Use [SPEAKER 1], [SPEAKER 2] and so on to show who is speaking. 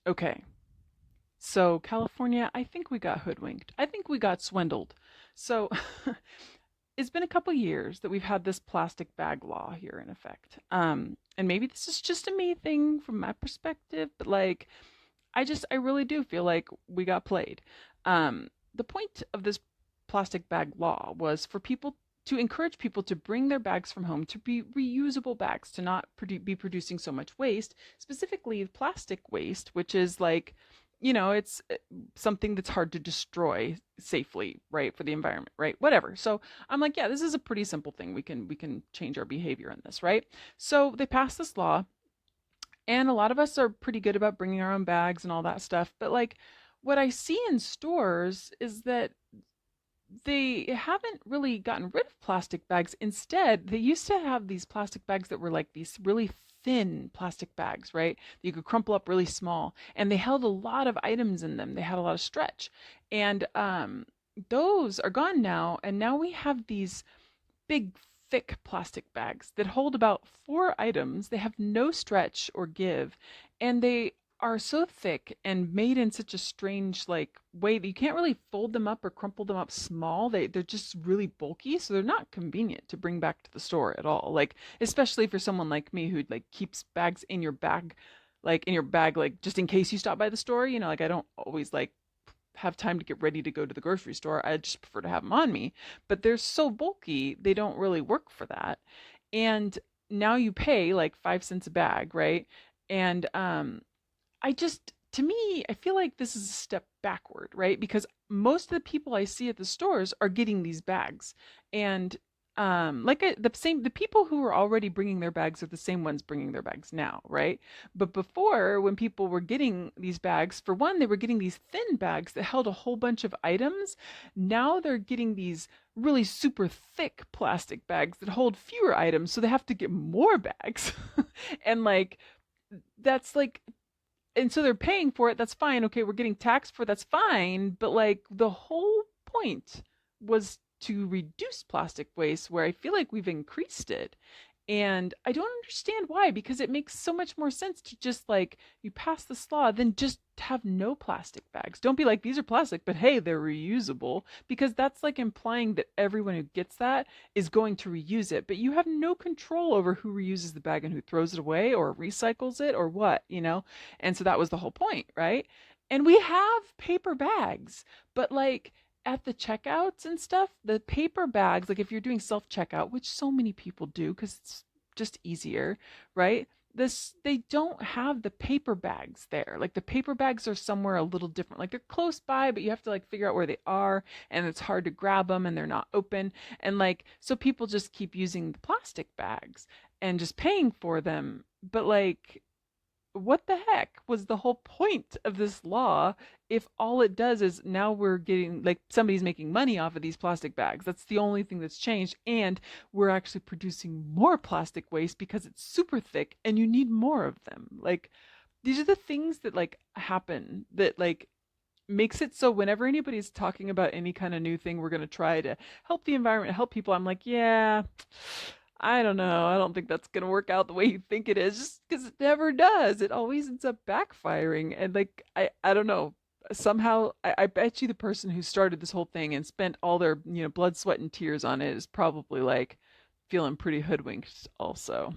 [SPEAKER 1] Okay. So, California, I think we got hoodwinked. I think we got swindled. So, it's been a couple years that we've had this plastic bag law here in effect. And maybe this is just a me thing from my perspective, but like, I really do feel like we got played. The point of this plastic bag law was for people to encourage people to bring their bags from home to be reusable bags, to not be producing so much waste, specifically plastic waste, which is like, it's something that's hard to destroy safely, right, for the environment, right? Whatever. So I'm like, yeah, this is a pretty simple thing. We can change our behavior in this, right? So they passed this law, and a lot of us are pretty good about bringing our own bags and all that stuff. But like, what I see in stores is that they haven't really gotten rid of plastic bags. Instead, they used to have these plastic bags that were like these really thin plastic bags, right? That you could crumple up really small, and they held a lot of items in them. They had a lot of stretch, and those are gone now. And now we have these big, thick plastic bags that hold about 4 items. They have no stretch or give, and they are so thick and made in such a strange like way that you can't really fold them up or crumple them up small. They're just really bulky, so they're not convenient to bring back to the store at all. Like especially for someone like me who like keeps bags in your bag, like just in case you stop by the store. Like I don't always like have time to get ready to go to the grocery store. I just prefer to have them on me. But they're so bulky, they don't really work for that. And now you pay like 5 cents a bag, right? And to me, I feel like this is a step backward, right? Because most of the people I see at the stores are getting these bags, and the people who are already bringing their bags are the same ones bringing their bags now, right? But before, when people were getting these bags, for one, they were getting these thin bags that held a whole bunch of items. Now they're getting these really super thick plastic bags that hold fewer items, so they have to get more bags. And like that's like and so they're paying for it. That's fine. Okay, we're getting taxed for it. That's fine. But like the whole point was to reduce plastic waste, where I feel like we've increased it. And I don't understand why, because it makes so much more sense to just like you pass this law than just have no plastic bags. Don't be like, these are plastic, but hey, they're reusable, because that's like implying that everyone who gets that is going to reuse it. But you have no control over who reuses the bag and who throws it away or recycles it or what? And so that was the whole point, right? And we have paper bags, but like at the checkouts and stuff, the paper bags, like if you're doing self checkout, which so many people do because it's just easier, right? They don't have the paper bags there. Like the paper bags are somewhere a little different. Like they're close by, but you have to like figure out where they are, and it's hard to grab them and they're not open. And like so people just keep using the plastic bags and just paying for them. But like what the heck was the whole point of this law if all it does is now we're getting like somebody's making money off of these plastic bags? That's the only thing that's changed, and we're actually producing more plastic waste because it's super thick and you need more of them. Like these are the things that like happen that like makes it so whenever anybody's talking about any kind of new thing we're going to try to help the environment, help people, I'm like, yeah, I don't know. I don't think that's going to work out the way you think it is, just because it never does. It always ends up backfiring. And like, I don't know. Somehow, I bet you the person who started this whole thing and spent all their, blood, sweat, and tears on it is probably like feeling pretty hoodwinked also.